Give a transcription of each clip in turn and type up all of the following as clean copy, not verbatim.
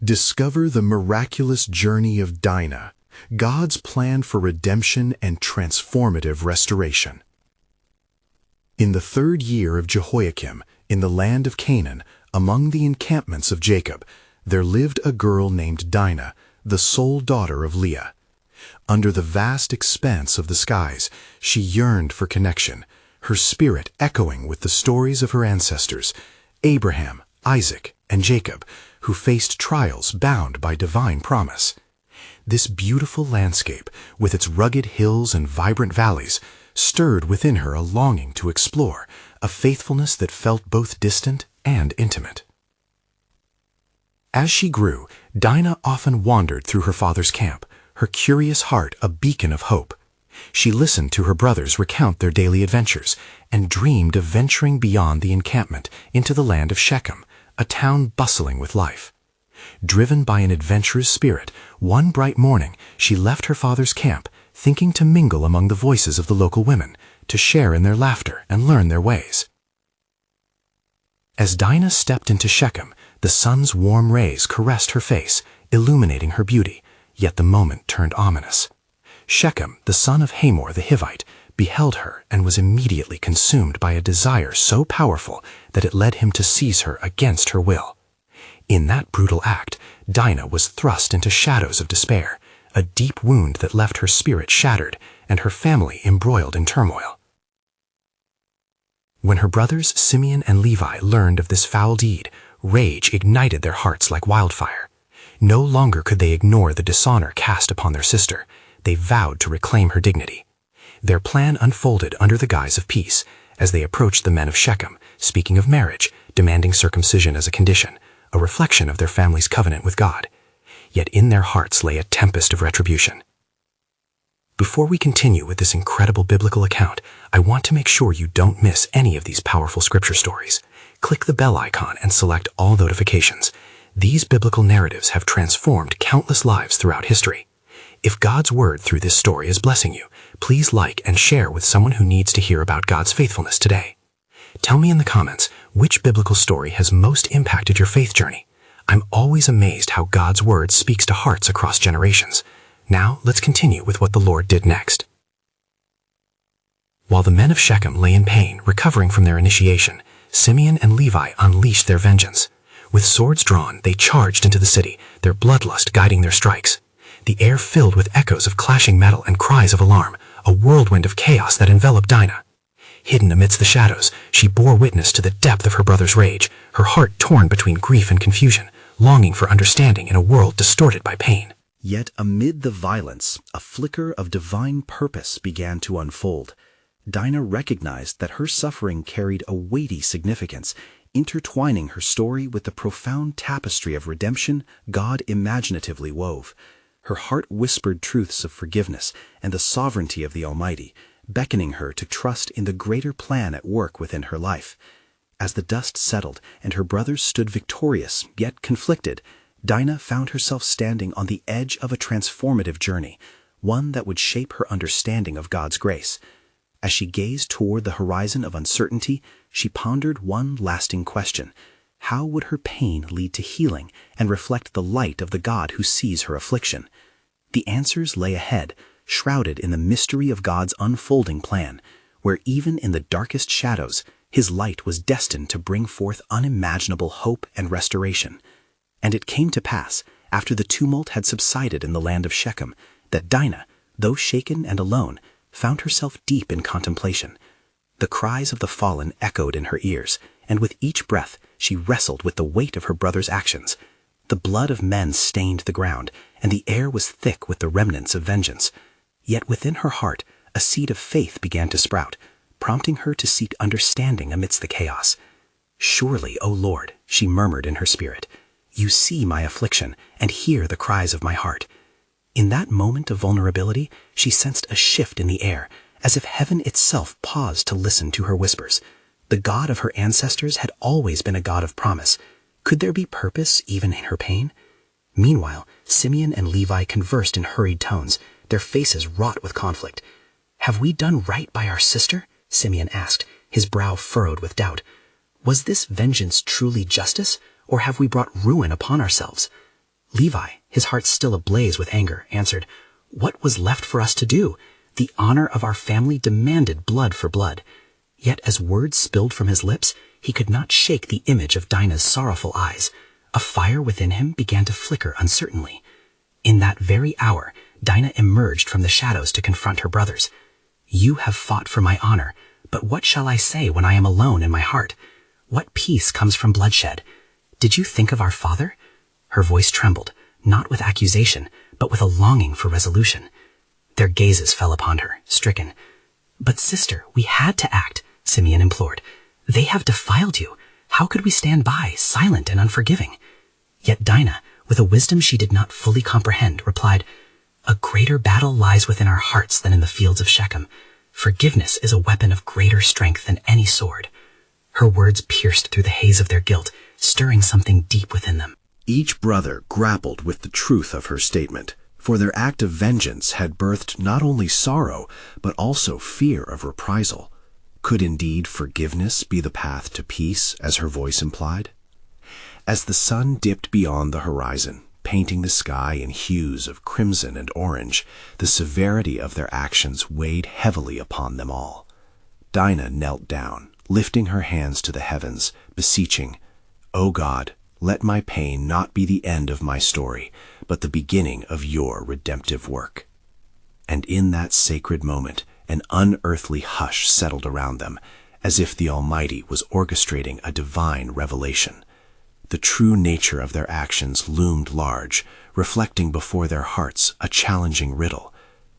Discover the miraculous journey of Dinah, God's plan for redemption and transformative restoration. In the 3rd year of Jehoiakim, in the land of Canaan, among the encampments of Jacob, there lived a girl named Dinah, the sole daughter of Leah. Under the vast expanse of the skies, she yearned for connection, her spirit echoing with the stories of her ancestors, Abraham, Isaac, and Jacob, who faced trials bound by divine promise. This beautiful landscape, with its rugged hills and vibrant valleys, stirred within her a longing to explore, a faithfulness that felt both distant and intimate. As she grew, Dinah often wandered through her father's camp, her curious heart a beacon of hope. She listened to her brothers recount their daily adventures and dreamed of venturing beyond the encampment into the land of Shechem, a town bustling with life. Driven by an adventurous spirit, one bright morning she left her father's camp, thinking to mingle among the voices of the local women, to share in their laughter and learn their ways. As Dinah stepped into Shechem, the sun's warm rays caressed her face, illuminating her beauty, yet the moment turned ominous. Shechem, the son of Hamor the Hivite, beheld her and was immediately consumed by a desire so powerful that it led him to seize her against her will. In that brutal act, Dinah was thrust into shadows of despair, a deep wound that left her spirit shattered and her family embroiled in turmoil. When her brothers Simeon and Levi learned of this foul deed, rage ignited their hearts like wildfire. No longer could they ignore the dishonor cast upon their sister. They vowed to reclaim her dignity. Their plan unfolded under the guise of peace, as they approached the men of Shechem, speaking of marriage, demanding circumcision as a condition, a reflection of their family's covenant with God. Yet in their hearts lay a tempest of retribution. Before we continue with this incredible biblical account, I want to make sure you don't miss any of these powerful scripture stories. Click the bell icon and select all notifications. These biblical narratives have transformed countless lives throughout history. If God's word through this story is blessing you, please like and share with someone who needs to hear about God's faithfulness today. Tell me in the comments which biblical story has most impacted your faith journey. I'm always amazed how God's word speaks to hearts across generations. Now, let's continue with what the Lord did next. While the men of Shechem lay in pain, recovering from their initiation, Simeon and Levi unleashed their vengeance. With swords drawn, they charged into the city, their bloodlust guiding their strikes. The air filled with echoes of clashing metal and cries of alarm, a whirlwind of chaos that enveloped Dinah. Hidden amidst the shadows, she bore witness to the depth of her brother's rage, her heart torn between grief and confusion, longing for understanding in a world distorted by pain. Yet amid the violence, a flicker of divine purpose began to unfold. Dinah recognized that her suffering carried a weighty significance, intertwining her story with the profound tapestry of redemption God imaginatively wove. Her heart whispered truths of forgiveness and the sovereignty of the Almighty, beckoning her to trust in the greater plan at work within her life. As the dust settled and her brothers stood victorious yet conflicted, Dinah found herself standing on the edge of a transformative journey, one that would shape her understanding of God's grace. As she gazed toward the horizon of uncertainty, she pondered one lasting question. How would her pain lead to healing and reflect the light of the God who sees her affliction? The answers lay ahead, shrouded in the mystery of God's unfolding plan, where even in the darkest shadows, His light was destined to bring forth unimaginable hope and restoration. And it came to pass, after the tumult had subsided in the land of Shechem, that Dinah, though shaken and alone, found herself deep in contemplation. The cries of the fallen echoed in her ears, and with each breath she wrestled with the weight of her brother's actions. The blood of men stained the ground, and the air was thick with the remnants of vengeance. Yet within her heart a seed of faith began to sprout, prompting her to seek understanding amidst the chaos. "Surely, O Lord," she murmured in her spirit, "you see my affliction and hear the cries of my heart." In that moment of vulnerability, she sensed a shift in the air, as if heaven itself paused to listen to her whispers. The God of her ancestors had always been a God of promise. Could there be purpose even in her pain? Meanwhile, Simeon and Levi conversed in hurried tones, their faces wrought with conflict. "Have we done right by our sister?" Simeon asked, his brow furrowed with doubt. "Was this vengeance truly justice, or have we brought ruin upon ourselves?" Levi, his heart still ablaze with anger, answered, "What was left for us to do? The honor of our family demanded blood for blood." Yet as words spilled from his lips, he could not shake the image of Dinah's sorrowful eyes. A fire within him began to flicker uncertainly. In that very hour, Dinah emerged from the shadows to confront her brothers. "You have fought for my honor, but what shall I say when I am alone in my heart? What peace comes from bloodshed? Did you think of our father?" Her voice trembled, not with accusation, but with a longing for resolution. Their gazes fell upon her, stricken. "But sister, we had to act," Simeon implored. "They have defiled you. How could we stand by, silent and unforgiving?" Yet Dinah, with a wisdom she did not fully comprehend, replied, "A greater battle lies within our hearts than in the fields of Shechem. Forgiveness is a weapon of greater strength than any sword." Her words pierced through the haze of their guilt, stirring something deep within them. Each brother grappled with the truth of her statement, for their act of vengeance had birthed not only sorrow, but also fear of reprisal. Could indeed forgiveness be the path to peace, as her voice implied? As the sun dipped beyond the horizon, painting the sky in hues of crimson and orange, the severity of their actions weighed heavily upon them all. Dinah knelt down, lifting her hands to the heavens, beseeching, "O God, let my pain not be the end of my story, but the beginning of your redemptive work." And in that sacred moment, an unearthly hush settled around them, as if the Almighty was orchestrating a divine revelation. The true nature of their actions loomed large, reflecting before their hearts a challenging riddle.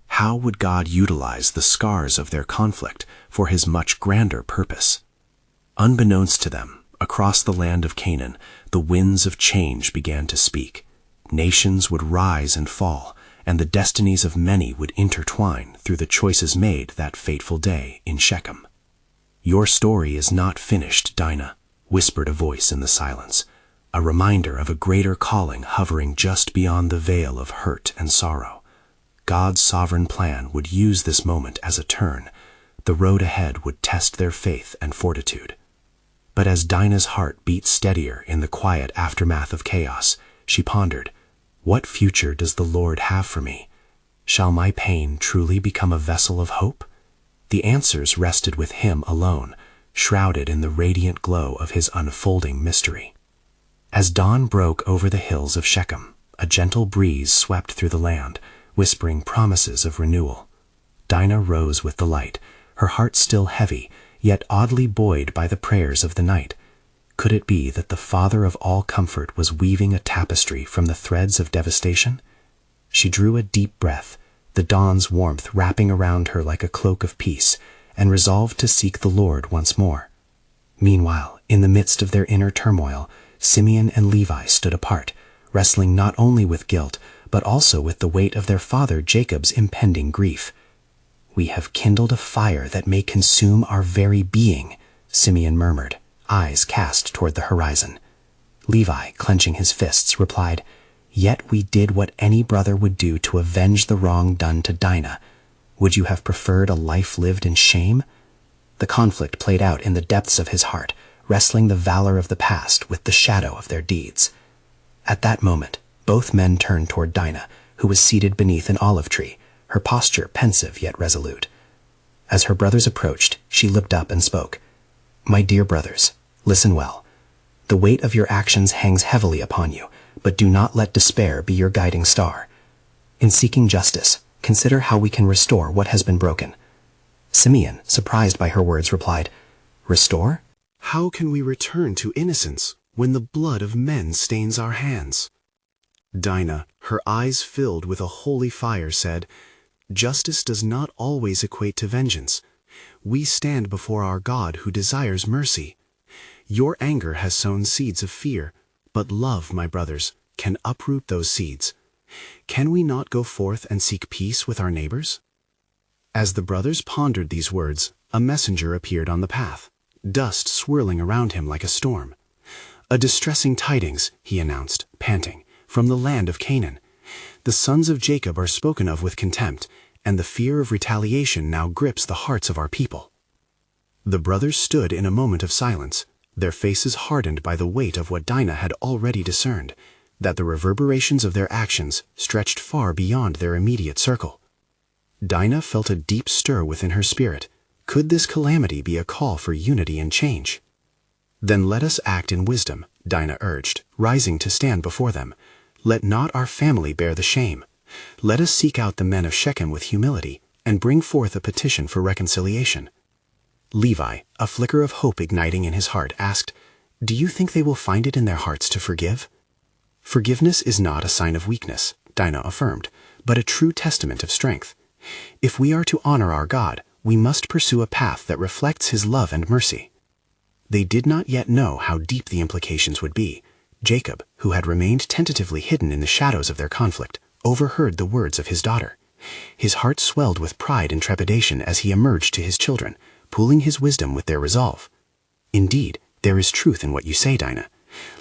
How would God utilize the scars of their conflict for his much grander purpose? Unbeknownst to them, across the land of Canaan, the winds of change began to speak. Nations would rise and fall, and the destinies of many would intertwine through the choices made that fateful day in Shechem. "Your story is not finished, Dinah," whispered a voice in the silence, a reminder of a greater calling hovering just beyond the veil of hurt and sorrow. God's sovereign plan would use this moment as a turn. The road ahead would test their faith and fortitude. But as Dinah's heart beat steadier in the quiet aftermath of chaos, she pondered, "What future does the Lord have for me? Shall my pain truly become a vessel of hope?" The answers rested with him alone, shrouded in the radiant glow of his unfolding mystery. As dawn broke over the hills of Shechem, a gentle breeze swept through the land, whispering promises of renewal. Dinah rose with the light, her heart still heavy, yet oddly buoyed by the prayers of the night. Could it be that the Father of all comfort was weaving a tapestry from the threads of devastation? She drew a deep breath, the dawn's warmth wrapping around her like a cloak of peace, and resolved to seek the Lord once more. Meanwhile, in the midst of their inner turmoil, Simeon and Levi stood apart, wrestling not only with guilt, but also with the weight of their father Jacob's impending grief. "We have kindled a fire that may consume our very being," Simeon murmured, eyes cast toward the horizon. Levi, clenching his fists, replied, "Yet we did what any brother would do to avenge the wrong done to Dinah. Would you have preferred a life lived in shame?" The conflict played out in the depths of his heart, wrestling the valor of the past with the shadow of their deeds. At that moment, both men turned toward Dinah, who was seated beneath an olive tree, her posture pensive yet resolute. As her brothers approached, she looked up and spoke. "My dear brothers, listen well. The weight of your actions hangs heavily upon you, but do not let despair be your guiding star. In seeking justice, consider how we can restore what has been broken." Simeon, surprised by her words, replied, "Restore? How can we return to innocence when the blood of men stains our hands?" Dinah, her eyes filled with a holy fire, said, "Justice does not always equate to vengeance. We stand before our God who desires mercy. Your anger has sown seeds of fear, but love, my brothers, can uproot those seeds. Can we not go forth and seek peace with our neighbors?" As the brothers pondered these words, a messenger appeared on the path, dust swirling around him like a storm. "A distressing tidings," he announced, panting, "from the land of Canaan. The sons of Jacob are spoken of with contempt, and the fear of retaliation now grips the hearts of our people." The brothers stood in a moment of silence, their faces hardened by the weight of what Dinah had already discerned. that the reverberations of their actions stretched far beyond their immediate circle. Dinah felt a deep stir within her spirit. Could this calamity be a call for unity and change? "Then let us act in wisdom," Dinah urged, rising to stand before them. "Let not our family bear the shame. Let us seek out the men of Shechem with humility and bring forth a petition for reconciliation." Levi, a flicker of hope igniting in his heart, asked, "Do you think they will find it in their hearts to forgive?" "Forgiveness is not a sign of weakness," Dinah affirmed, "but a true testament of strength. If we are to honor our God, we must pursue a path that reflects His love and mercy." They did not yet know how deep the implications would be. Jacob, who had remained tentatively hidden in the shadows of their conflict, overheard the words of his daughter. His heart swelled with pride and trepidation as he emerged to his children, pooling his wisdom with their resolve. "Indeed, there is truth in what you say, Dinah.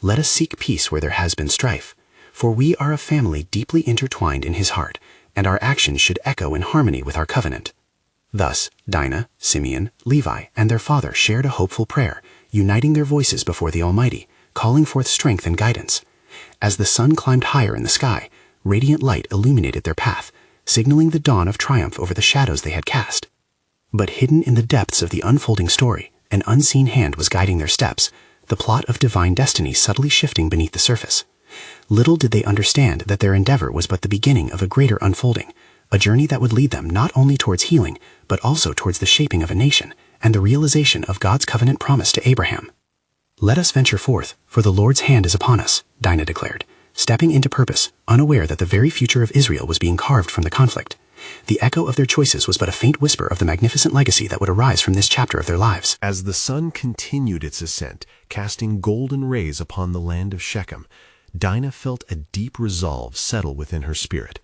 Let us seek peace where there has been strife, for we are a family deeply intertwined in His heart, and our actions should echo in harmony with our covenant." Thus, Dinah, Simeon, Levi, and their father shared a hopeful prayer, uniting their voices before the Almighty, calling forth strength and guidance. As the sun climbed higher in the sky, radiant light illuminated their path, signaling the dawn of triumph over the shadows they had cast. But hidden in the depths of the unfolding story, an unseen hand was guiding their steps, the plot of divine destiny subtly shifting beneath the surface. Little did they understand that their endeavor was but the beginning of a greater unfolding, a journey that would lead them not only towards healing, but also towards the shaping of a nation and the realization of God's covenant promise to Abraham. "Let us venture forth, for the Lord's hand is upon us," Dinah declared, stepping into purpose, unaware that the very future of Israel was being carved from the conflict. The echo of their choices was but a faint whisper of the magnificent legacy that would arise from this chapter of their lives. As the sun continued its ascent, casting golden rays upon the land of Shechem, Dinah felt a deep resolve settle within her spirit.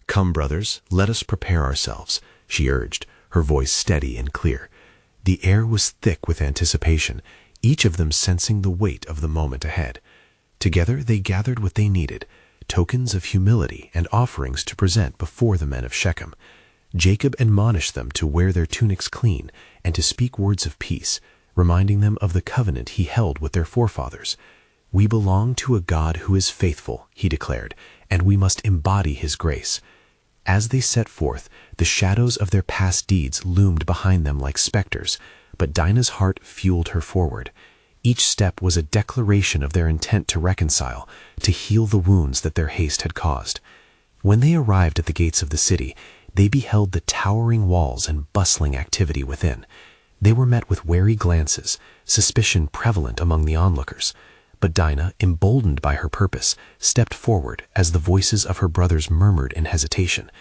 "Come, brothers, let us prepare ourselves," she urged, her voice steady and clear. The air was thick with anticipation, each of them sensing the weight of the moment ahead. Together they gathered what they needed, tokens of humility and offerings to present before the men of Shechem. Jacob admonished them to wear their tunics clean and to speak words of peace, reminding them of the covenant he held with their forefathers. "We belong to a God who is faithful," he declared, "and we must embody His grace." As they set forth, the shadows of their past deeds loomed behind them like specters, but Dinah's heart fueled her forward. Each step was a declaration of their intent to reconcile, to heal the wounds that their haste had caused. When they arrived at the gates of the city, they beheld the towering walls and bustling activity within. They were met with wary glances, suspicion prevalent among the onlookers. But Dinah, emboldened by her purpose, stepped forward as the voices of her brothers murmured in hesitation.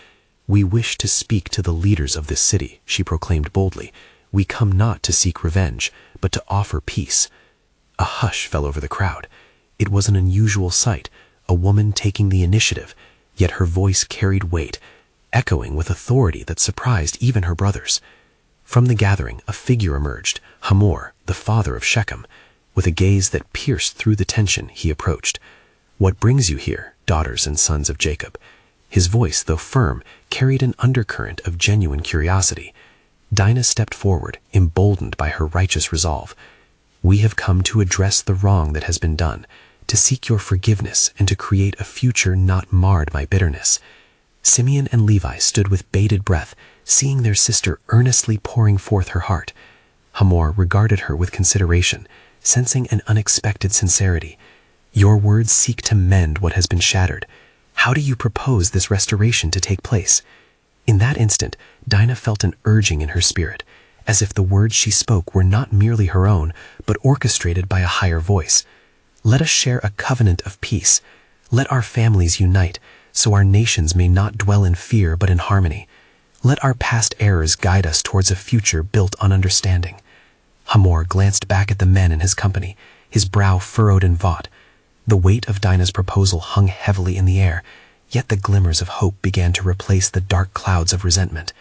"We wish to speak to the leaders of this city," she proclaimed boldly. "We come not to seek revenge, but to offer peace." A hush fell over the crowd. It was an unusual sight, a woman taking the initiative, yet her voice carried weight, echoing with authority that surprised even her brothers. From the gathering, a figure emerged, Hamor, the father of Shechem. With a gaze that pierced through the tension, he approached. "What brings you here, daughters and sons of Jacob?" His voice, though firm, carried an undercurrent of genuine curiosity. Dinah stepped forward, emboldened by her righteous resolve. "We have come to address the wrong that has been done, to seek your forgiveness and to create a future not marred by bitterness." Simeon and Levi stood with bated breath, seeing their sister earnestly pouring forth her heart. Hamor regarded her with consideration, sensing an unexpected sincerity. "Your words seek to mend what has been shattered. How do you propose this restoration to take place?" In that instant, Dinah felt an urging in her spirit, as if the words she spoke were not merely her own, but orchestrated by a higher voice. "Let us share a covenant of peace. Let our families unite, so our nations may not dwell in fear but in harmony. Let our past errors guide us towards a future built on understanding." Hamor glanced back at the men in his company, his brow furrowed in thought. The weight of Dinah's proposal hung heavily in the air, yet the glimmers of hope began to replace the dark clouds of resentment.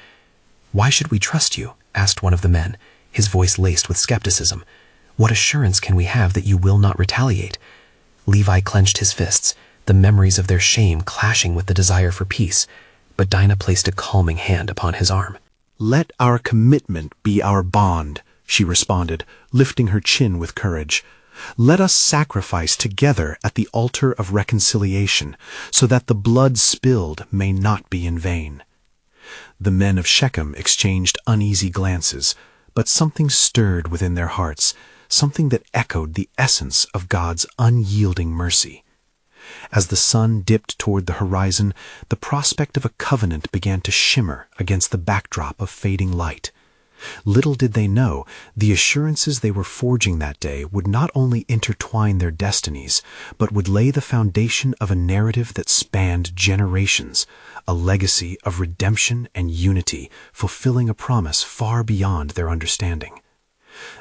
"Why should we trust you?" asked one of the men, his voice laced with skepticism. "What assurance can we have that you will not retaliate?" Levi clenched his fists, the memories of their shame clashing with the desire for peace, but Dinah placed a calming hand upon his arm. "Let our commitment be our bond," she responded, lifting her chin with courage. Let us sacrifice together at the altar of reconciliation, so that the blood spilled may not be in vain." The men of Shechem exchanged uneasy glances, but something stirred within their hearts, something that echoed the essence of God's unyielding mercy. As the sun dipped toward the horizon, the prospect of a covenant began to shimmer against the backdrop of fading light. Little did they know, the assurances they were forging that day would not only intertwine their destinies, but would lay the foundation of a narrative that spanned generations, a legacy of redemption and unity, fulfilling a promise far beyond their understanding.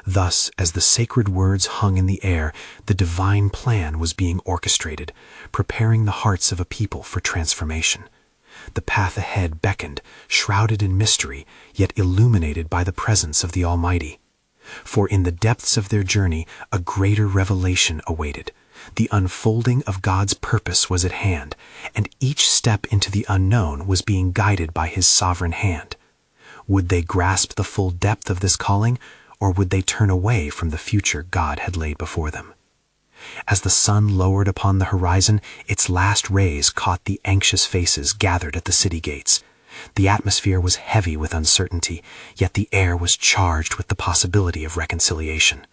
Thus, as the sacred words hung in the air, the divine plan was being orchestrated, preparing the hearts of a people for transformation. The path ahead beckoned, shrouded in mystery, yet illuminated by the presence of the Almighty. For in the depths of their journey, a greater revelation awaited. The unfolding of God's purpose was at hand, and each step into the unknown was being guided by His sovereign hand. Would they grasp the full depth of this calling, or would they turn away from the future God had laid before them? As the sun lowered upon the horizon, its last rays caught the anxious faces gathered at the city gates. The atmosphere was heavy with uncertainty, yet the air was charged with the possibility of reconciliation.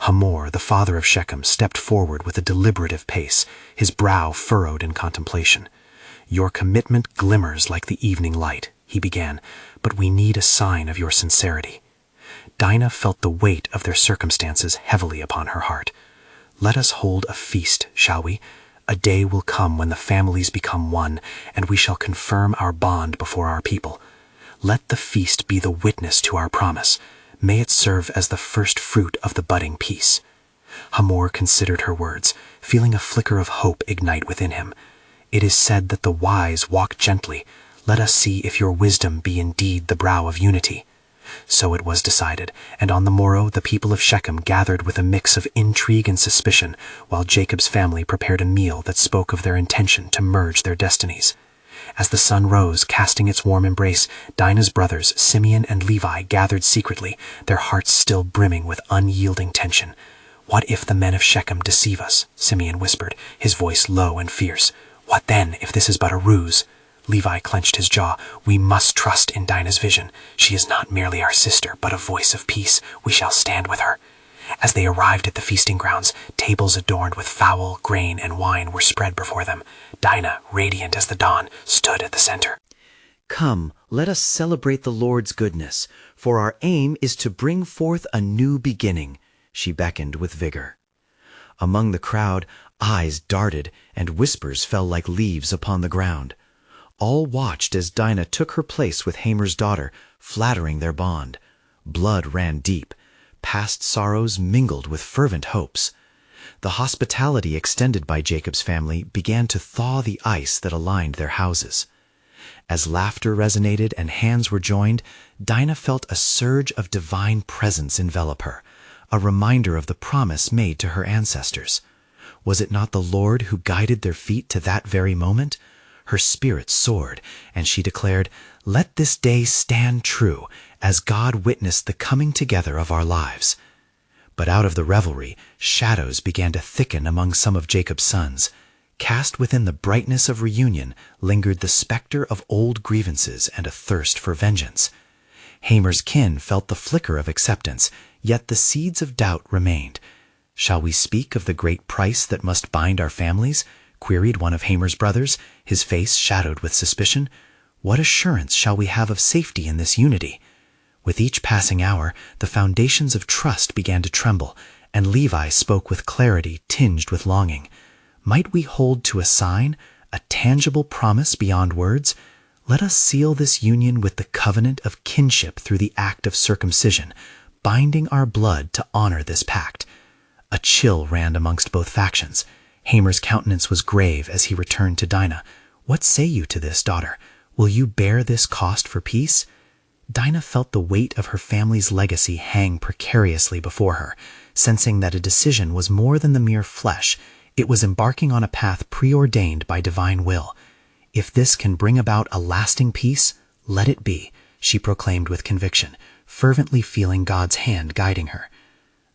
Hamor, the father of Shechem, stepped forward with a deliberative pace, his brow furrowed in contemplation. "Your commitment glimmers like the evening light," he began, "but we need a sign of your sincerity." Dinah felt the weight of their circumstances heavily upon her heart. "Let us hold a feast, shall we? A day will come when the families become one, and we shall confirm our bond before our people. Let the feast be the witness to our promise. May it serve as the first fruit of the budding peace." Hamor considered her words, feeling a flicker of hope ignite within him. "It is said that the wise walk gently. Let us see if your wisdom be indeed the brow of unity." So it was decided, and on the morrow the people of Shechem gathered with a mix of intrigue and suspicion, while Jacob's family prepared a meal that spoke of their intention to merge their destinies. As the sun rose, casting its warm embrace, Dinah's brothers, Simeon and Levi, gathered secretly, their hearts still brimming with unyielding tension. "What if the men of Shechem deceive us?" Simeon whispered, his voice low and fierce. "What then if this is but a ruse?" Levi clenched his jaw. "We must trust in Dinah's vision. She is not merely our sister, but a voice of peace. We shall stand with her." As they arrived at the feasting grounds, tables adorned with fowl, grain, and wine were spread before them. Dinah, radiant as the dawn, stood at the center. "Come, let us celebrate the Lord's goodness, for our aim is to bring forth a new beginning," she beckoned with vigor. Among the crowd, eyes darted, and whispers fell like leaves upon the ground. All watched as Dinah took her place with Hamer's daughter, flattering their bond. Blood ran deep. Past sorrows mingled with fervent hopes. The hospitality extended by Jacob's family began to thaw the ice that aligned their houses. As laughter resonated and hands were joined, Dinah felt a surge of divine presence envelop her, a reminder of the promise made to her ancestors. Was it not the Lord who guided their feet to that very moment? Her spirit soared, and she declared, "Let this day stand true, as God witnessed the coming together of our lives." But out of the revelry, shadows began to thicken among some of Jacob's sons. Cast within the brightness of reunion lingered the specter of old grievances and a thirst for vengeance. Hamer's kin felt the flicker of acceptance, yet the seeds of doubt remained. "Shall we speak of the great price that must bind our families?" queried one of Hamer's brothers, his face shadowed with suspicion. "What assurance shall we have of safety in this unity?" With each passing hour, the foundations of trust began to tremble, and Levi spoke with clarity tinged with longing. "Might we hold to a sign, a tangible promise beyond words? Let us seal this union with the covenant of kinship through the act of circumcision, binding our blood to honor this pact." A chill ran amongst both factions. Hamer's countenance was grave as he returned to Dinah. "What say you to this, daughter? Will you bear this cost for peace?" Dinah felt the weight of her family's legacy hang precariously before her, sensing that a decision was more than the mere flesh. It was embarking on a path preordained by divine will. "If this can bring about a lasting peace, let it be," she proclaimed with conviction, fervently feeling God's hand guiding her.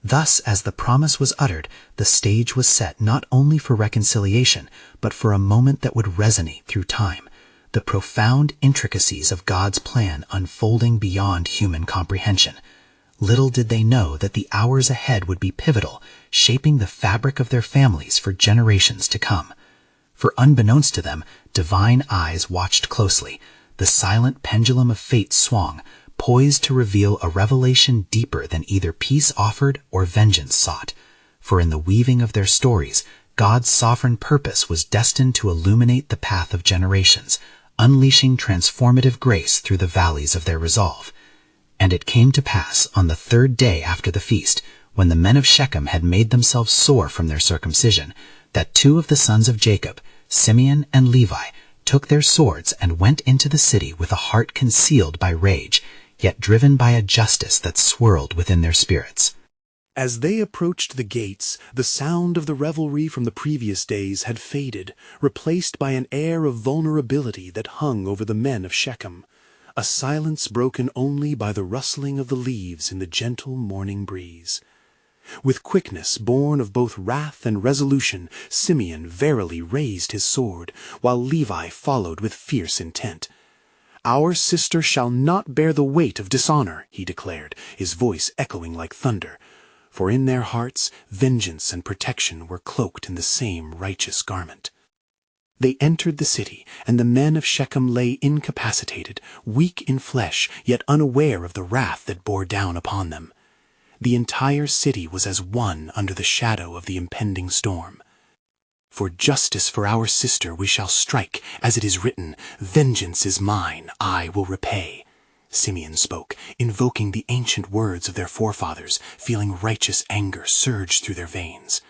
Thus, as the promise was uttered, the stage was set not only for reconciliation, but for a moment that would resonate through time, the profound intricacies of God's plan unfolding beyond human comprehension. Little did they know that the hours ahead would be pivotal, shaping the fabric of their families for generations to come. For unbeknownst to them, divine eyes watched closely. The silent pendulum of fate swung, poised to reveal a revelation deeper than either peace offered or vengeance sought. For in the weaving of their stories, God's sovereign purpose was destined to illuminate the path of generations, unleashing transformative grace through the valleys of their resolve. And it came to pass on the third day after the feast, when the men of Shechem had made themselves sore from their circumcision, that two of the sons of Jacob, Simeon and Levi, took their swords and went into the city with a heart concealed by rage, yet driven by a justice that swirled within their spirits. As they approached the gates, the sound of the revelry from the previous days had faded, replaced by an air of vulnerability that hung over the men of Shechem, a silence broken only by the rustling of the leaves in the gentle morning breeze. With quickness born of both wrath and resolution, Simeon verily raised his sword, while Levi followed with fierce intent. "Our sister shall not bear the weight of dishonor," he declared, his voice echoing like thunder. For in their hearts, vengeance and protection were cloaked in the same righteous garment. They entered the city, and the men of Shechem lay incapacitated, weak in flesh, yet unaware of the wrath that bore down upon them. The entire city was as one under the shadow of the impending storm. "For justice for our sister we shall strike, as it is written, 'Vengeance is mine, I will repay.'" Simeon spoke, invoking the ancient words of their forefathers, feeling righteous anger surge through their veins.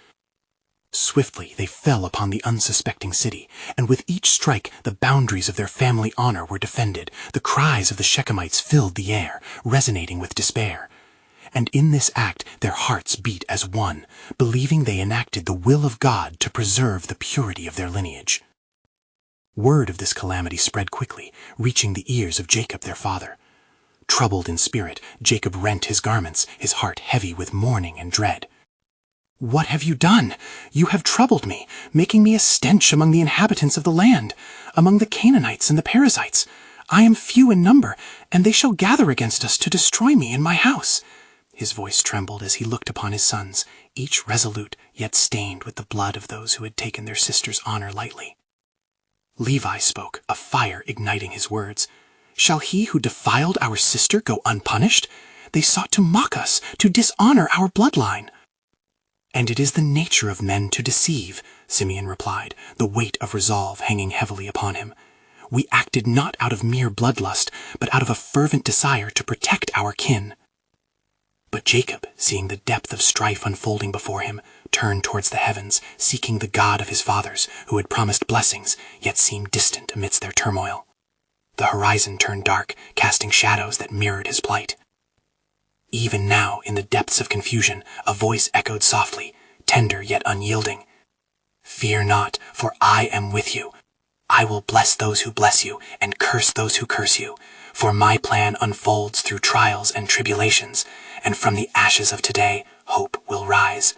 Swiftly they fell upon the unsuspecting city, and with each strike the boundaries of their family honor were defended. The cries of the Shechemites filled the air, resonating with despair. And in this act their hearts beat as one, believing they enacted the will of God to preserve the purity of their lineage. Word of this calamity spread quickly, reaching the ears of Jacob their father. Troubled in spirit, Jacob rent his garments, his heart heavy with mourning and dread. "What have you done? You have troubled me, making me a stench among the inhabitants of the land, among the Canaanites and the Perizzites. I am few in number, and they shall gather against us to destroy me and my house." His voice trembled as he looked upon his sons, each resolute, yet stained with the blood of those who had taken their sister's honor lightly. Levi spoke, a fire igniting his words. "Shall he who defiled our sister go unpunished? They sought to mock us, to dishonor our bloodline." "And it is the nature of men to deceive," Simeon replied, the weight of resolve hanging heavily upon him. "We acted not out of mere bloodlust, but out of a fervent desire to protect our kin." But Jacob, seeing the depth of strife unfolding before him, turned towards the heavens, seeking the God of his fathers, who had promised blessings, yet seemed distant amidst their turmoil. The horizon turned dark, casting shadows that mirrored his plight. Even now, in the depths of confusion, a voice echoed softly, tender yet unyielding. "Fear not, for I am with you. I will bless those who bless you, and curse those who curse you. For my plan unfolds through trials and tribulations, and from the ashes of today, hope will rise."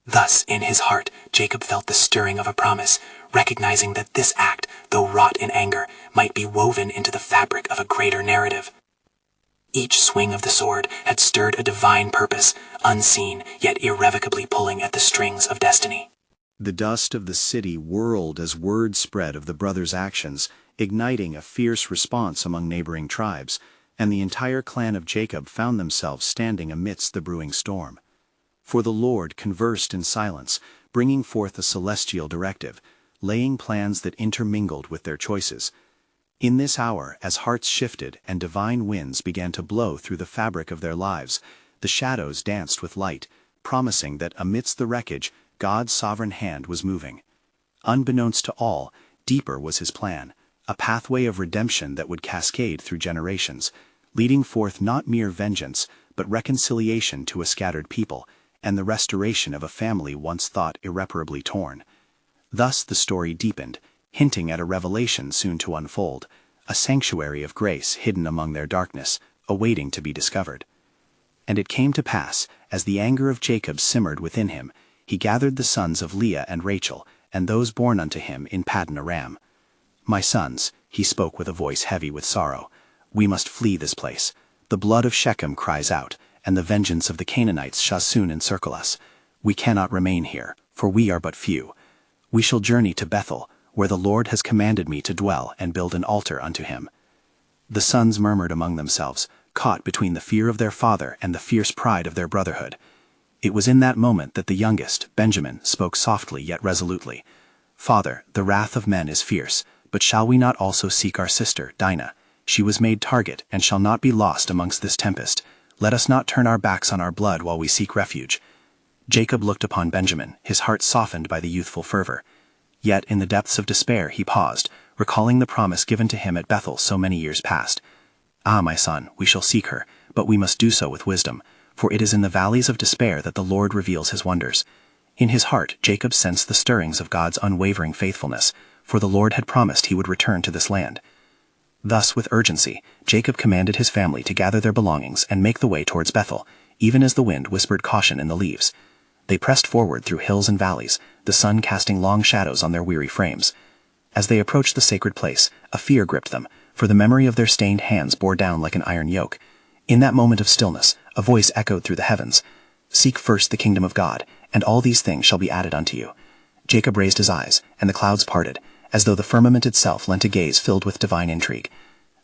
Thus, in his heart, Jacob felt the stirring of a promise, recognizing that this act, though wrought in anger, might be woven into the fabric of a greater narrative. Each swing of the sword had stirred a divine purpose, unseen yet irrevocably pulling at the strings of destiny. The dust of the city whirled as word spread of the brothers' actions, igniting a fierce response among neighboring tribes, and the entire clan of Jacob found themselves standing amidst the brewing storm. For the Lord conversed in silence, bringing forth a celestial directive, laying plans that intermingled with their choices. In this hour, as hearts shifted and divine winds began to blow through the fabric of their lives, the shadows danced with light, promising that amidst the wreckage, God's sovereign hand was moving. Unbeknownst to all, deeper was his plan, a pathway of redemption that would cascade through generations, leading forth not mere vengeance, but reconciliation to a scattered people, and the restoration of a family once thought irreparably torn. Thus the story deepened, hinting at a revelation soon to unfold, a sanctuary of grace hidden among their darkness, awaiting to be discovered. And it came to pass, as the anger of Jacob simmered within him, he gathered the sons of Leah and Rachel, and those born unto him in Paddan Aram. My sons, he spoke with a voice heavy with sorrow, we must flee this place. The blood of Shechem cries out, and the vengeance of the Canaanites shall soon encircle us. We cannot remain here, for we are but few. We shall journey to Bethel, where the Lord has commanded me to dwell and build an altar unto him. The sons murmured among themselves, caught between the fear of their father and the fierce pride of their brotherhood. It was in that moment that the youngest, Benjamin, spoke softly yet resolutely. Father, the wrath of men is fierce, but shall we not also seek our sister, Dinah? She was made target and shall not be lost amongst this tempest. Let us not turn our backs on our blood while we seek refuge. Jacob looked upon Benjamin, his heart softened by the youthful fervor. Yet in the depths of despair he paused, recalling the promise given to him at Bethel so many years past. Ah, my son, we shall seek her, but we must do so with wisdom, for it is in the valleys of despair that the Lord reveals his wonders. In his heart Jacob sensed the stirrings of God's unwavering faithfulness, for the Lord had promised he would return to this land. Thus, with urgency, Jacob commanded his family to gather their belongings and make the way towards Bethel, even as the wind whispered caution in the leaves. They pressed forward through hills and valleys, the sun casting long shadows on their weary frames. As they approached the sacred place, a fear gripped them, for the memory of their stained hands bore down like an iron yoke. In that moment of stillness, a voice echoed through the heavens. Seek first the kingdom of God, and all these things shall be added unto you. Jacob raised his eyes, and the clouds parted, as though the firmament itself lent a gaze filled with divine intrigue.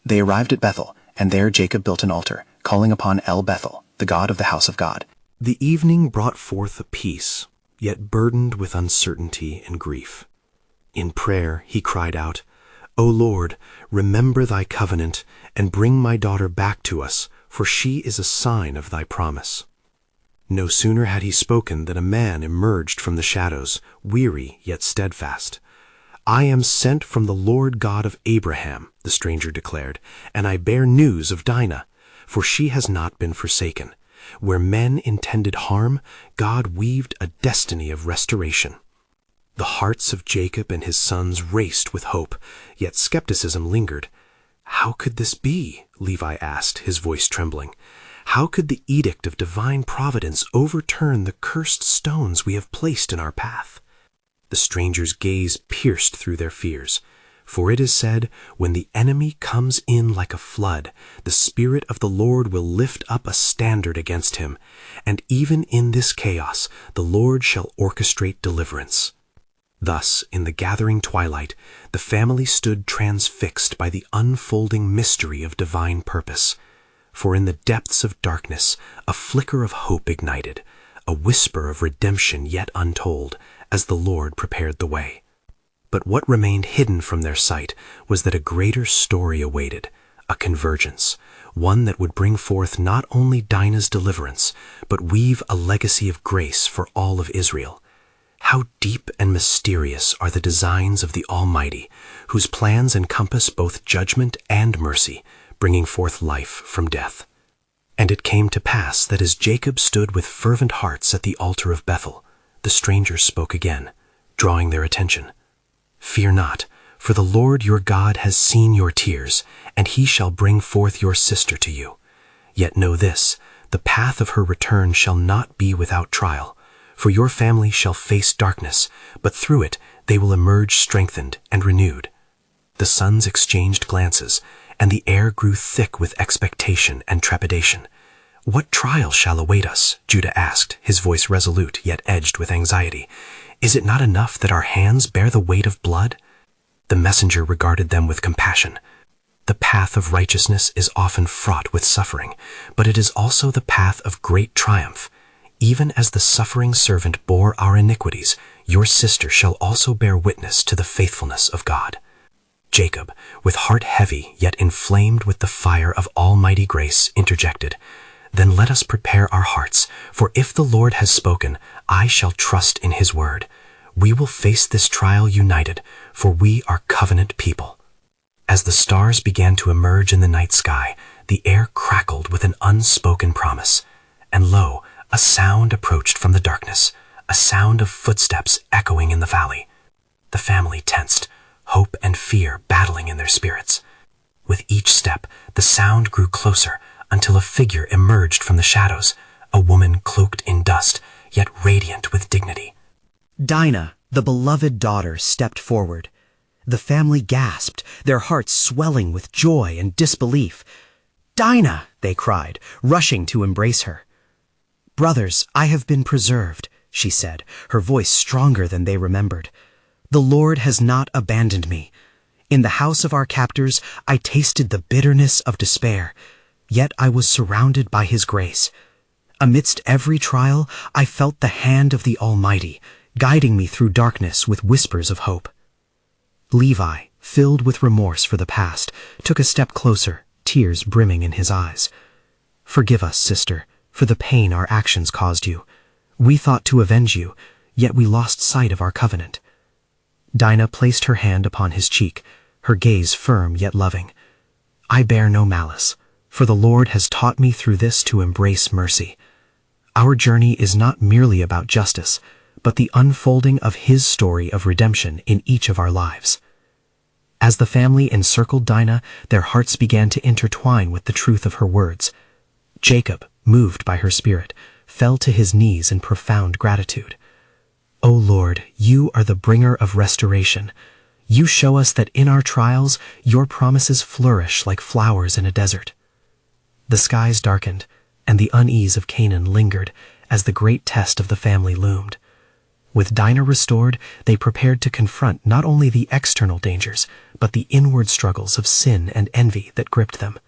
They arrived at Bethel, and there Jacob built an altar, calling upon El Bethel, the God of the house of God. The evening brought forth a peace, yet burdened with uncertainty and grief. In prayer he cried out, O Lord, remember thy covenant, and bring my daughter back to us, for she is a sign of thy promise. No sooner had he spoken than a man emerged from the shadows, weary yet steadfast. I am sent from the Lord God of Abraham, the stranger declared, and I bear news of Dinah, for she has not been forsaken. Where men intended harm, God weaved a destiny of restoration. The hearts of Jacob and his sons raced with hope, yet skepticism lingered. How could this be? Levi asked, his voice trembling. How could the edict of divine providence overturn the cursed stones we have placed in our path? The stranger's gaze pierced through their fears. For it is said, when the enemy comes in like a flood, the Spirit of the Lord will lift up a standard against him, and even in this chaos the Lord shall orchestrate deliverance. Thus, in the gathering twilight, the family stood transfixed by the unfolding mystery of divine purpose. For in the depths of darkness, a flicker of hope ignited, a whisper of redemption yet untold, as the Lord prepared the way. But what remained hidden from their sight was that a greater story awaited, a convergence, one that would bring forth not only Dinah's deliverance, but weave a legacy of grace for all of Israel. How deep and mysterious are the designs of the Almighty, whose plans encompass both judgment and mercy, bringing forth life from death. And it came to pass that as Jacob stood with fervent hearts at the altar of Bethel, the stranger spoke again, drawing their attention. Fear not, for the Lord your God has seen your tears, and he shall bring forth your sister to you. Yet know this, the path of her return shall not be without trial, for your family shall face darkness, but through it they will emerge strengthened and renewed. The sons exchanged glances, and the air grew thick with expectation and trepidation. What trial shall await us? Judah asked, his voice resolute yet edged with anxiety. Is it not enough that our hands bear the weight of blood? The messenger regarded them with compassion. The path of righteousness is often fraught with suffering, but it is also the path of great triumph. Even as the suffering servant bore our iniquities, your sister shall also bear witness to the faithfulness of God. Jacob, with heart heavy yet inflamed with the fire of almighty grace, interjected, Then let us prepare our hearts, for if the Lord has spoken, I shall trust in his word. We will face this trial united, for we are covenant people. As the stars began to emerge in the night sky, the air crackled with an unspoken promise. And lo, a sound approached from the darkness, a sound of footsteps echoing in the valley. The family tensed, hope and fear battling in their spirits. With each step, the sound grew closer, until a figure emerged from the shadows, a woman cloaked in dust, yet radiant with dignity. Dinah, the beloved daughter, stepped forward. The family gasped, their hearts swelling with joy and disbelief. "Dinah!" they cried, rushing to embrace her. "Brothers, I have been preserved," she said, her voice stronger than they remembered. "The Lord has not abandoned me. In the house of our captors, I tasted the bitterness of despair, yet I was surrounded by His grace. Amidst every trial, I felt the hand of the Almighty, guiding me through darkness with whispers of hope." Levi, filled with remorse for the past, took a step closer, tears brimming in his eyes. "Forgive us, sister, for the pain our actions caused you. We thought to avenge you, yet we lost sight of our covenant." Dinah placed her hand upon his cheek, her gaze firm yet loving. "I bear no malice, for the Lord has taught me through this to embrace mercy. Our journey is not merely about justice, but the unfolding of His story of redemption in each of our lives." As the family encircled Dinah, their hearts began to intertwine with the truth of her words. Jacob, moved by her spirit, fell to his knees in profound gratitude. "O Lord, you are the bringer of restoration. You show us that in our trials, your promises flourish like flowers in a desert." The skies darkened, and the unease of Canaan lingered as the great test of the family loomed. With Dinah restored, they prepared to confront not only the external dangers, but the inward struggles of sin and envy that gripped them.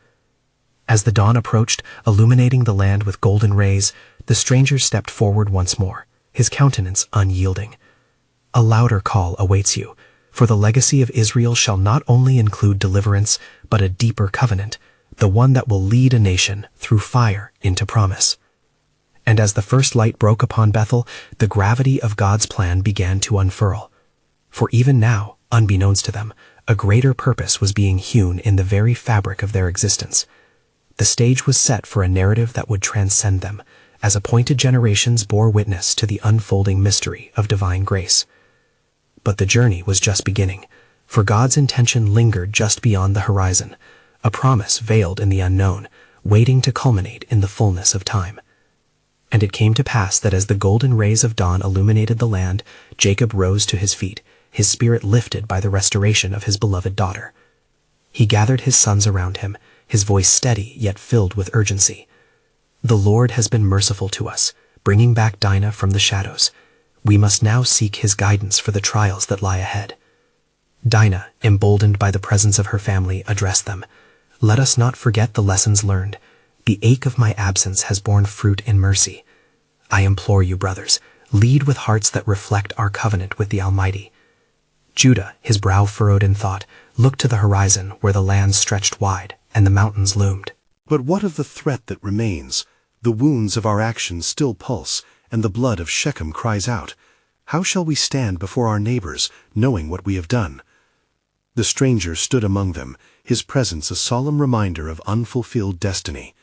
As the dawn approached, illuminating the land with golden rays, the stranger stepped forward once more, his countenance unyielding. "A louder call awaits you, for the legacy of Israel shall not only include deliverance, but a deeper covenant, the one that will lead a nation through fire into promise." And as the first light broke upon Bethel, the gravity of God's plan began to unfurl. For even now, unbeknownst to them, a greater purpose was being hewn in the very fabric of their existence. The stage was set for a narrative that would transcend them, as appointed generations bore witness to the unfolding mystery of divine grace. But the journey was just beginning, for God's intention lingered just beyond the horizon, a promise veiled in the unknown, waiting to culminate in the fullness of time. And it came to pass that as the golden rays of dawn illuminated the land, Jacob rose to his feet, his spirit lifted by the restoration of his beloved daughter. He gathered his sons around him, his voice steady yet filled with urgency. "The Lord has been merciful to us, bringing back Dinah from the shadows. We must now seek His guidance for the trials that lie ahead." Dinah, emboldened by the presence of her family, addressed them. "Let us not forget the lessons learned. The ache of my absence has borne fruit in mercy. I implore you, brothers, lead with hearts that reflect our covenant with the Almighty." Judah, his brow furrowed in thought, looked to the horizon where the land stretched wide and the mountains loomed. But what of the threat that remains? The wounds of our actions still pulse, and the blood of Shechem cries out. How shall we stand before our neighbors, knowing what we have done? The stranger stood among them, his presence a solemn reminder of unfulfilled destiny.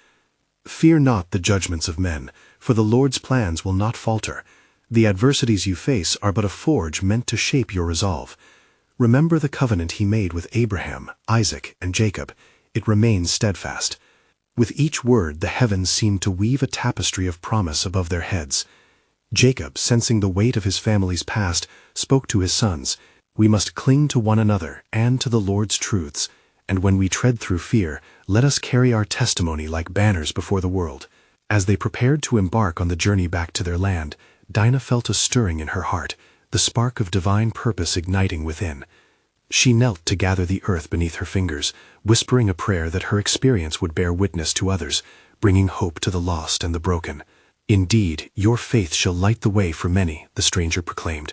"Fear not the judgments of men, for the Lord's plans will not falter. The adversities you face are but a forge meant to shape your resolve. Remember the covenant He made with Abraham, Isaac, and Jacob. It remains steadfast." With each word, the heavens seemed to weave a tapestry of promise above their heads. Jacob, sensing the weight of his family's past, spoke to his sons, "We must cling to one another and to the Lord's truths, and when we tread through fear, let us carry our testimony like banners before the world." As they prepared to embark on the journey back to their land, Dinah felt a stirring in her heart, the spark of divine purpose igniting within. She knelt to gather the earth beneath her fingers, whispering a prayer that her experience would bear witness to others, bringing hope to the lost and the broken. "Indeed, your faith shall light the way for many," the stranger proclaimed.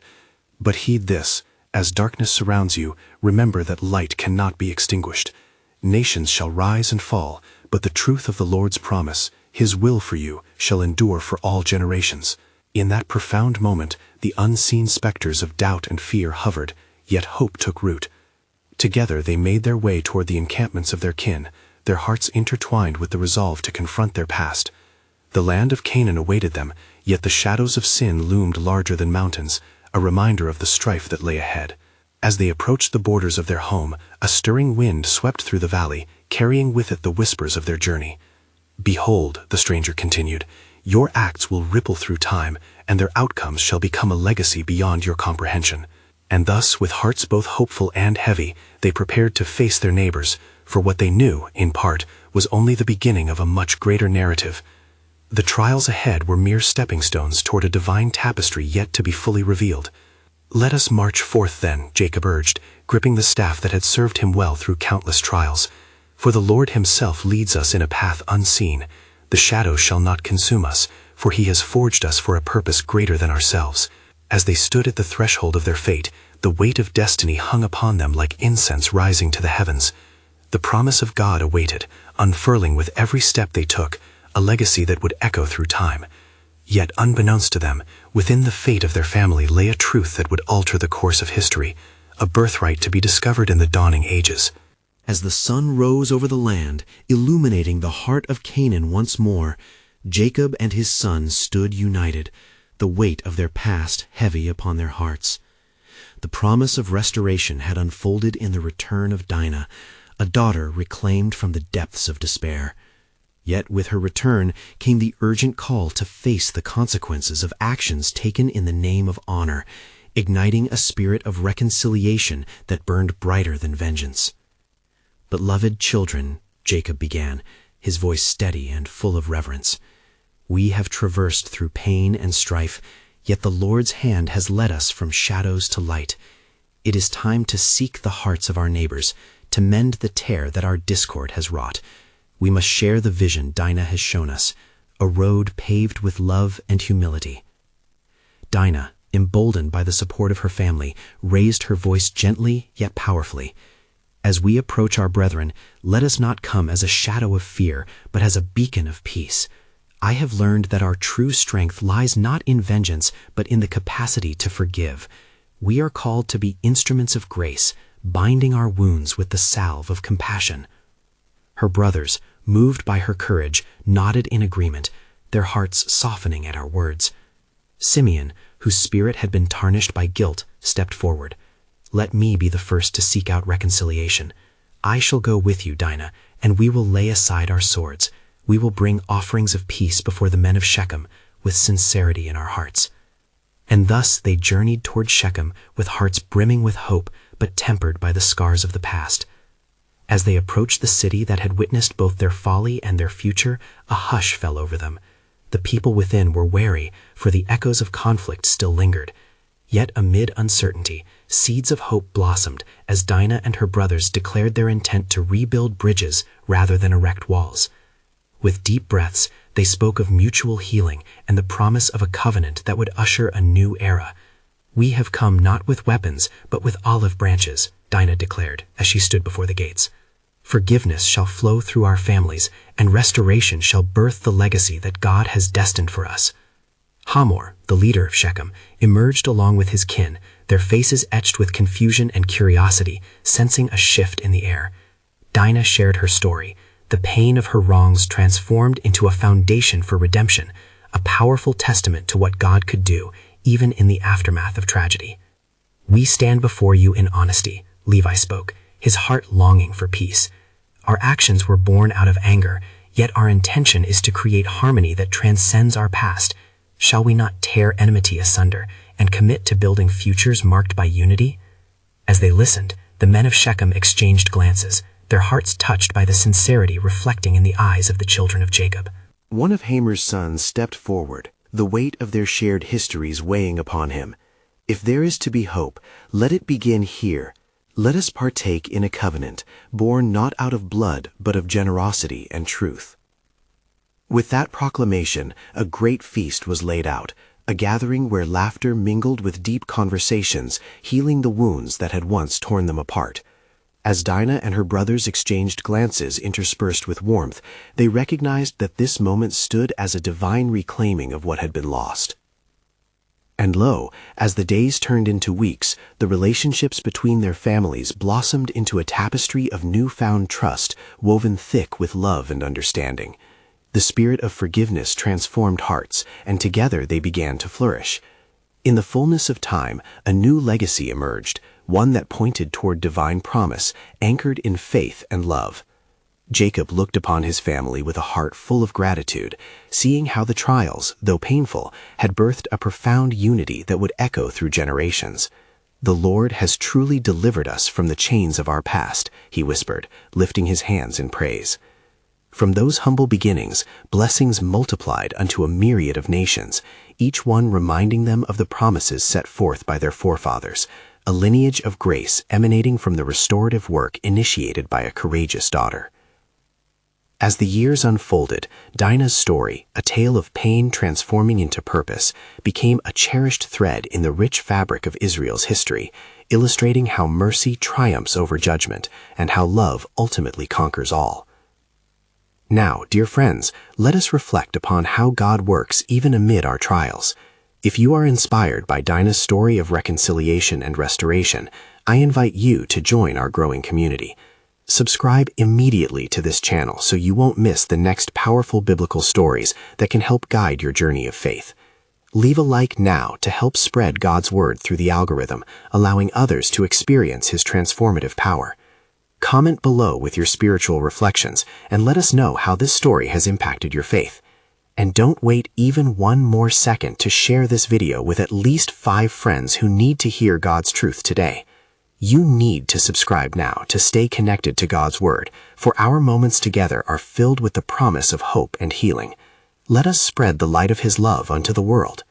"But heed this, as darkness surrounds you, remember that light cannot be extinguished. Nations shall rise and fall, but the truth of the Lord's promise, His will for you, shall endure for all generations." In that profound moment, the unseen specters of doubt and fear hovered, yet hope took root. Together they made their way toward the encampments of their kin, their hearts intertwined with the resolve to confront their past. The land of Canaan awaited them, yet the shadows of sin loomed larger than mountains, a reminder of the strife that lay ahead. As they approached the borders of their home, a stirring wind swept through the valley, carrying with it the whispers of their journey. "Behold," the stranger continued, "your acts will ripple through time, and their outcomes shall become a legacy beyond your comprehension." And thus, with hearts both hopeful and heavy, they prepared to face their neighbors, for what they knew, in part, was only the beginning of a much greater narrative. The trials ahead were mere stepping stones toward a divine tapestry yet to be fully revealed. "Let us march forth then," Jacob urged, gripping the staff that had served him well through countless trials. "For the Lord himself leads us in a path unseen. The shadows shall not consume us, for he has forged us for a purpose greater than ourselves." As they stood at the threshold of their fate, the weight of destiny hung upon them like incense rising to the heavens. The promise of God awaited, unfurling with every step they took, a legacy that would echo through time. Yet, unbeknownst to them, within the fate of their family lay a truth that would alter the course of history, a birthright to be discovered in the dawning ages. As the sun rose over the land, illuminating the heart of Canaan once more, Jacob and his son stood united, the weight of their past heavy upon their hearts. The promise of restoration had unfolded in the return of Dinah, a daughter reclaimed from the depths of despair. Yet with her return came the urgent call to face the consequences of actions taken in the name of honor, igniting a spirit of reconciliation that burned brighter than vengeance. "Beloved children," Jacob began, his voice steady and full of reverence, "we have traversed through pain and strife, yet the Lord's hand has led us from shadows to light. It is time to seek the hearts of our neighbors, to mend the tear that our discord has wrought. We must share the vision Dinah has shown us, a road paved with love and humility." Dinah, emboldened by the support of her family, raised her voice gently yet powerfully. "As we approach our brethren, let us not come as a shadow of fear, but as a beacon of peace. I have learned that our true strength lies not in vengeance, but in the capacity to forgive. We are called to be instruments of grace, binding our wounds with the salve of compassion." Her brothers, moved by her courage, nodded in agreement, their hearts softening at our words. Simeon, whose spirit had been tarnished by guilt, stepped forward. "Let me be the first to seek out reconciliation. I shall go with you, Dinah, and we will lay aside our swords. We will bring offerings of peace before the men of Shechem, with sincerity in our hearts." And thus they journeyed toward Shechem with hearts brimming with hope, but tempered by the scars of the past. As they approached the city that had witnessed both their folly and their future, a hush fell over them. The people within were wary, for the echoes of conflict still lingered. Yet amid uncertainty, seeds of hope blossomed as Dinah and her brothers declared their intent to rebuild bridges rather than erect walls. With deep breaths, they spoke of mutual healing and the promise of a covenant that would usher a new era. "We have come not with weapons, but with olive branches," Dinah declared as she stood before the gates. "Forgiveness shall flow through our families, and restoration shall birth the legacy that God has destined for us." Hamor, the leader of Shechem, emerged along with his kin, their faces etched with confusion and curiosity, sensing a shift in the air. Dinah shared her story, the pain of her wrongs transformed into a foundation for redemption, a powerful testament to what God could do, even in the aftermath of tragedy. "We stand before you in honesty," Levi spoke, his heart longing for peace. "Our actions were born out of anger, yet our intention is to create harmony that transcends our past. Shall we not tear enmity asunder and commit to building futures marked by unity?" As they listened, the men of Shechem exchanged glances, their hearts touched by the sincerity reflecting in the eyes of the children of Jacob. One of Hamer's sons stepped forward, the weight of their shared histories weighing upon him. "If there is to be hope, let it begin here. Let us partake in a covenant, born not out of blood, but of generosity and truth." With that proclamation, a great feast was laid out, a gathering where laughter mingled with deep conversations, healing the wounds that had once torn them apart. As Dinah and her brothers exchanged glances interspersed with warmth, they recognized that this moment stood as a divine reclaiming of what had been lost. And lo, as the days turned into weeks, the relationships between their families blossomed into a tapestry of newfound trust, woven thick with love and understanding. The spirit of forgiveness transformed hearts, and together they began to flourish. In the fullness of time, a new legacy emerged, one that pointed toward divine promise, anchored in faith and love. Jacob looked upon his family with a heart full of gratitude, seeing how the trials, though painful, had birthed a profound unity that would echo through generations. "The Lord has truly delivered us from the chains of our past," he whispered, lifting his hands in praise. From those humble beginnings, blessings multiplied unto a myriad of nations, each one reminding them of the promises set forth by their forefathers, a lineage of grace emanating from the restorative work initiated by a courageous daughter. As the years unfolded, Dinah's story, a tale of pain transforming into purpose, became a cherished thread in the rich fabric of Israel's history, illustrating how mercy triumphs over judgment and how love ultimately conquers all. Now, dear friends, let us reflect upon how God works even amid our trials. If you are inspired by Dinah's story of reconciliation and restoration, I invite you to join our growing community. Subscribe immediately to this channel so you won't miss the next powerful biblical stories that can help guide your journey of faith. Leave a like now to help spread God's word through the algorithm, allowing others to experience His transformative power. Comment below with your spiritual reflections and let us know how this story has impacted your faith. And don't wait even one more second to share this video with at least 5 friends who need to hear God's truth today. You need to subscribe now to stay connected to God's Word, for our moments together are filled with the promise of hope and healing. Let us spread the light of His love unto the world.